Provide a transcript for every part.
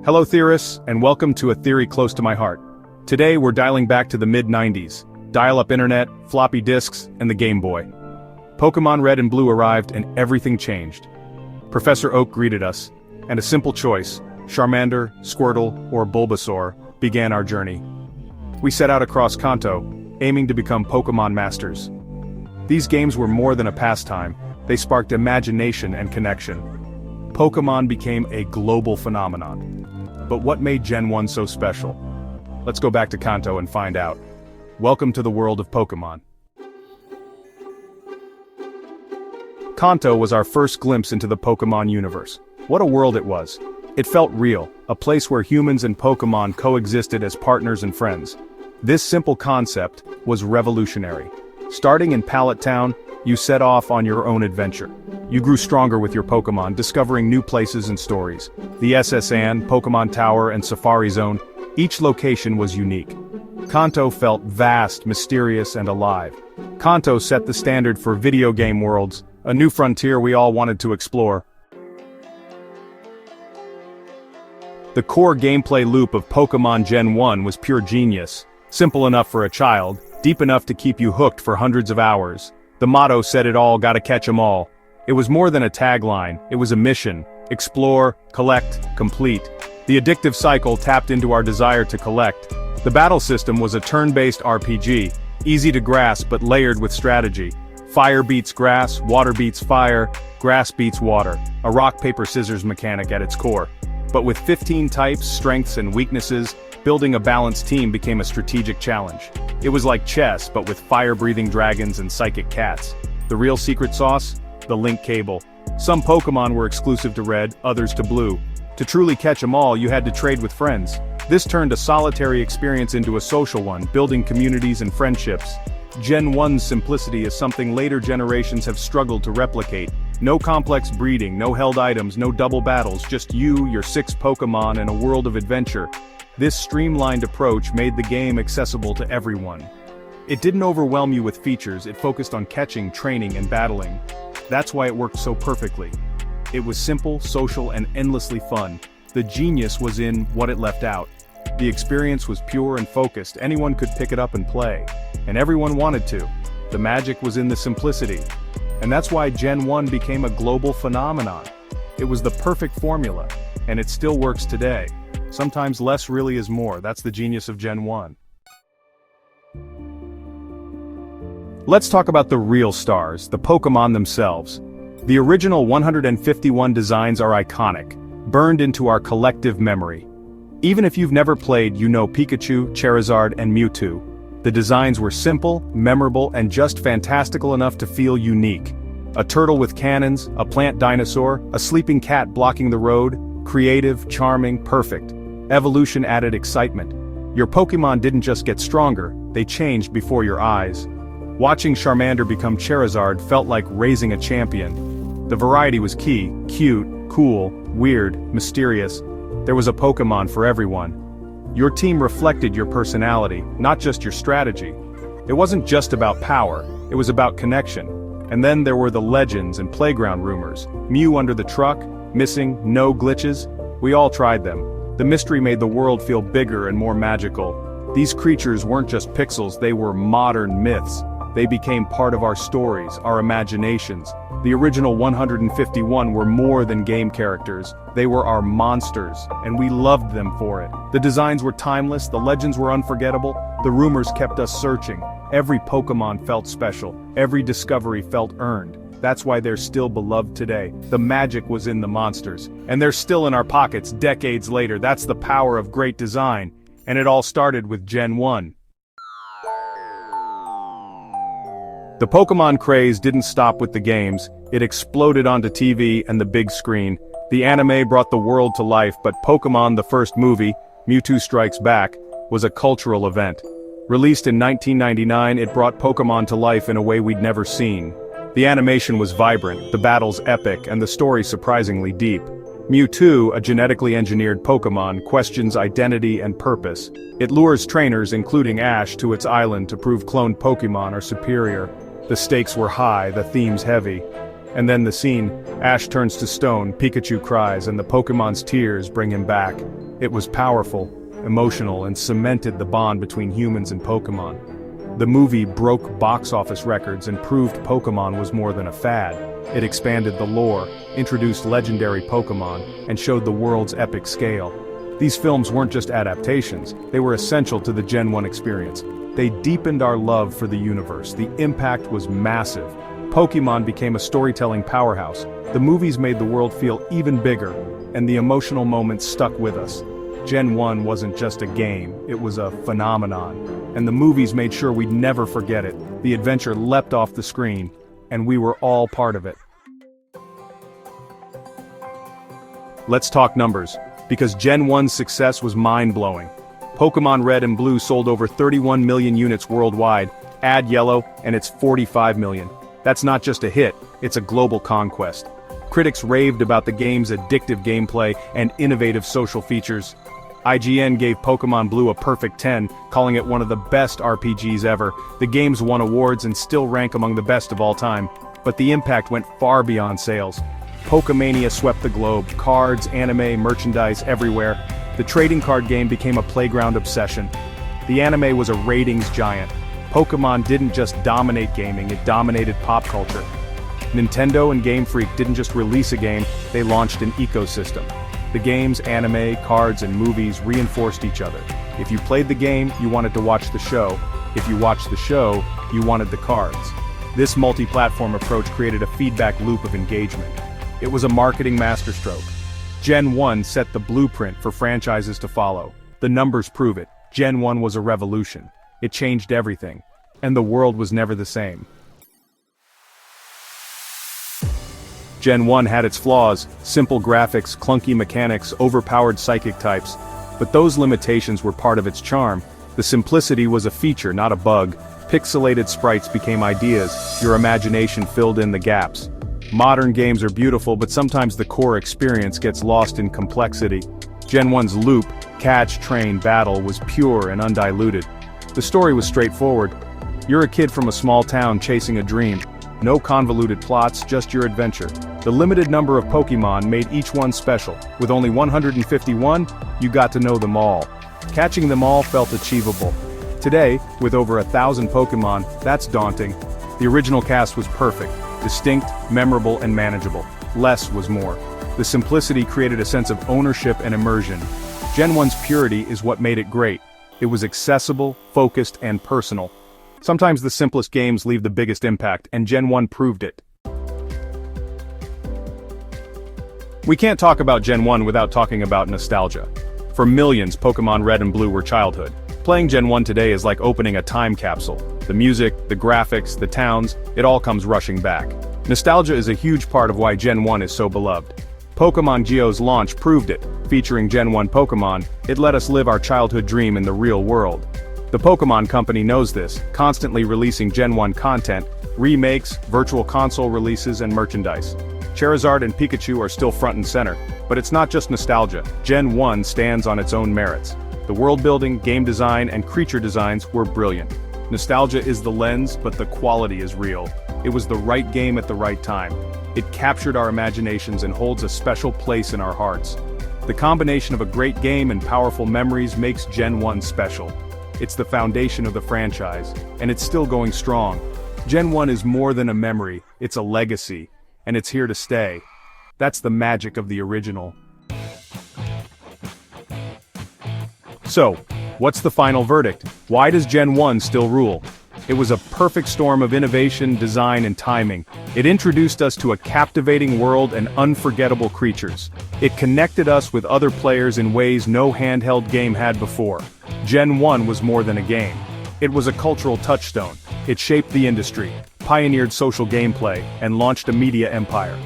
Hello theorists, and welcome to a theory close to my heart. Today we're dialing back to the mid-90s, dial-up internet, floppy disks, and the Game Boy. Pokémon Red and Blue arrived and everything changed. Professor Oak greeted us, and a simple choice, Charmander, Squirtle, or Bulbasaur, began our journey. We set out across Kanto, aiming to become Pokémon masters. These games were more than a pastime, they sparked imagination and connection. Pokémon became a global phenomenon. But what made Gen 1 so special? Let's go back to Kanto and find out. Welcome to the world of Pokémon. Kanto was our first glimpse into the Pokémon universe. What a world it was. It felt real, a place where humans and Pokémon coexisted as partners and friends. This simple concept was revolutionary. Starting in Pallet Town, you set off on your own adventure. You grew stronger with your Pokémon, discovering new places and stories. The SS Anne, Pokémon Tower, and Safari Zone, each location was unique. Kanto felt vast, mysterious, and alive. Kanto set the standard for video game worlds, a new frontier we all wanted to explore. The core gameplay loop of Pokémon Gen 1 was pure genius. Simple enough for a child, deep enough to keep you hooked for hundreds of hours. The motto said it all, gotta catch 'em all. It was more than a tagline, it was a mission. Explore, collect, complete. The addictive cycle tapped into our desire to collect. The battle system was a turn-based RPG, easy to grasp but layered with strategy. Fire beats grass, water beats fire, grass beats water, a rock-paper-scissors mechanic at its core. But with 15 types, strengths, and weaknesses, building a balanced team became a strategic challenge. It was like chess, but with fire-breathing dragons and psychic cats. The real secret sauce? The link cable. Some Pokémon were exclusive to Red, others to Blue. To truly catch them all, you had to trade with friends. This turned a solitary experience into a social one, building communities and friendships. Gen 1's simplicity is something later generations have struggled to replicate. No complex breeding, no held items, no double battles, just you, your 6 Pokémon, and a world of adventure. This streamlined approach made the game accessible to everyone. It didn't overwhelm you with features, it focused on catching, training, and battling. That's why it worked so perfectly. It was simple, social, and endlessly fun. The genius was in what it left out. The experience was pure and focused, anyone could pick it up and play. And everyone wanted to. The magic was in the simplicity. And that's why Gen 1 became a global phenomenon. It was the perfect formula, and it still works today. Sometimes less really is more, that's the genius of Gen 1. Let's talk about the real stars, the Pokémon themselves. The original 151 designs are iconic, burned into our collective memory. Even if you've never played, you know Pikachu, Charizard, and Mewtwo. The designs were simple, memorable, and just fantastical enough to feel unique. A turtle with cannons, a plant dinosaur, a sleeping cat blocking the road, creative, charming, perfect. Evolution added excitement. Your Pokémon didn't just get stronger, they changed before your eyes. Watching Charmander become Charizard felt like raising a champion. The variety was key, cute, cool, weird, mysterious. There was a Pokémon for everyone. Your team reflected your personality, not just your strategy. It wasn't just about power, it was about connection. And then there were the legends and playground rumors. Mew under the truck, missing, no glitches. We all tried them. The mystery made the world feel bigger and more magical. These creatures weren't just pixels, they were modern myths. They became part of our stories, our imaginations. The original 151 were more than game characters, they were our monsters, and we loved them for it. The designs were timeless, the legends were unforgettable, the rumors kept us searching. Every Pokémon felt special, every discovery felt earned. That's why they're still beloved today. The magic was in the monsters, and they're still in our pockets decades later. That's the power of great design, and it all started with Gen 1. The Pokémon craze didn't stop with the games, it exploded onto TV and the big screen. The anime brought the world to life, but Pokémon the first movie, Mewtwo Strikes Back, was a cultural event. Released in 1999, it brought Pokémon to life in a way we'd never seen. The animation was vibrant, the battles epic, and the story surprisingly deep. Mewtwo, a genetically engineered Pokémon, questions identity and purpose. It lures trainers, including Ash, to its island to prove cloned Pokémon are superior. The stakes were high, the themes heavy. And then the scene, Ash turns to stone, Pikachu cries, and the Pokémon's tears bring him back. It was powerful, emotional, and cemented the bond between humans and Pokémon. The movie broke box office records and proved Pokémon was more than a fad. It expanded the lore, introduced legendary Pokémon, and showed the world's epic scale. These films weren't just adaptations, they were essential to the Gen 1 experience. They deepened our love for the universe. The impact was massive. Pokémon became a storytelling powerhouse. The movies made the world feel even bigger, and the emotional moments stuck with us. Gen 1 wasn't just a game, it was a phenomenon. And the movies made sure we'd never forget it. The adventure leapt off the screen, and we were all part of it. Let's talk numbers, because Gen 1's success was mind-blowing. Pokémon Red and Blue sold over 31 million units worldwide, add Yellow, and it's 45 million. That's not just a hit, it's a global conquest. Critics raved about the game's addictive gameplay and innovative social features. IGN gave Pokémon Blue a perfect 10, calling it one of the best RPGs ever. The game's won awards and still rank among the best of all time. But the impact went far beyond sales. Pokémania swept the globe, cards, anime, merchandise everywhere. The trading card game became a playground obsession. The anime was a ratings giant. Pokémon didn't just dominate gaming, it dominated pop culture. Nintendo and Game Freak didn't just release a game, they launched an ecosystem. The games, anime, cards, and movies reinforced each other. If you played the game, you wanted to watch the show. If you watched the show, you wanted the cards. This multi-platform approach created a feedback loop of engagement. It was a marketing masterstroke. Gen 1 set the blueprint for franchises to follow. The numbers prove it. Gen 1 was a revolution. It changed everything. And the world was never the same. Gen 1 had its flaws, simple graphics, clunky mechanics, overpowered psychic types. But those limitations were part of its charm. The simplicity was a feature, not a bug. Pixelated sprites became ideas, your imagination filled in the gaps. Modern games are beautiful, but sometimes the core experience gets lost in complexity. Gen 1's loop, catch, train, battle was pure and undiluted. The story was straightforward. You're a kid from a small town chasing a dream. No convoluted plots, just your adventure. The limited number of Pokémon made each one special. With only 151, you got to know them all. Catching them all felt achievable. Today, with over 1,000 Pokémon, that's daunting. The original cast was perfect, distinct, memorable, and manageable. Less was more. The simplicity created a sense of ownership and immersion. Gen 1's purity is what made it great. It was accessible, focused, and personal. Sometimes the simplest games leave the biggest impact, and Gen 1 proved it. We can't talk about Gen 1 without talking about nostalgia. For millions, Pokémon Red and Blue were childhood. Playing Gen 1 today is like opening a time capsule. The music, the graphics, the towns, it all comes rushing back. Nostalgia is a huge part of why Gen 1 is so beloved. Pokémon Geo's launch proved it. Featuring Gen 1 Pokémon, it let us live our childhood dream in the real world. The Pokémon Company knows this, constantly releasing Gen 1 content, remakes, virtual console releases, and merchandise. Charizard and Pikachu are still front and center, but it's not just nostalgia. Gen 1 stands on its own merits. The world building, game design, and creature designs were brilliant. Nostalgia is the lens, but the quality is real. It was the right game at the right time. It captured our imaginations and holds a special place in our hearts. The combination of a great game and powerful memories makes Gen 1 special. It's the foundation of the franchise, and it's still going strong. Gen 1 is more than a memory, it's a legacy, and it's here to stay. That's the magic of the original. So, what's the final verdict? Why does Gen 1 still rule? It was a perfect storm of innovation, design, and timing. It introduced us to a captivating world and unforgettable creatures. It connected us with other players in ways no handheld game had before. Gen 1 was more than a game. It was a cultural touchstone. It shaped the industry, pioneered social gameplay, and launched a media empire.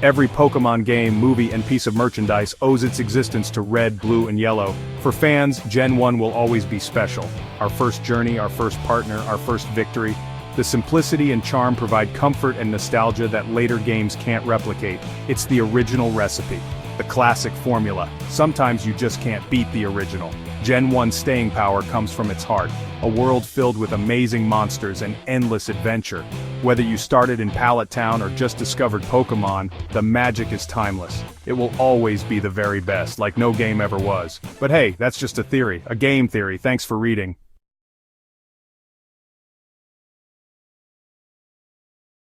Every Pokémon game, movie, and piece of merchandise owes its existence to Red, Blue, and Yellow. For fans, Gen 1 will always be special. Our first journey, our first partner, our first victory. The simplicity and charm provide comfort and nostalgia that later games can't replicate. It's the original recipe. The classic formula. Sometimes you just can't beat the original. Gen 1's staying power comes from its heart, a world filled with amazing monsters and endless adventure. Whether you started in Pallet Town or just discovered Pokémon, the magic is timeless. It will always be the very best, like no game ever was. But hey, that's just a theory, a game theory. Thanks for reading.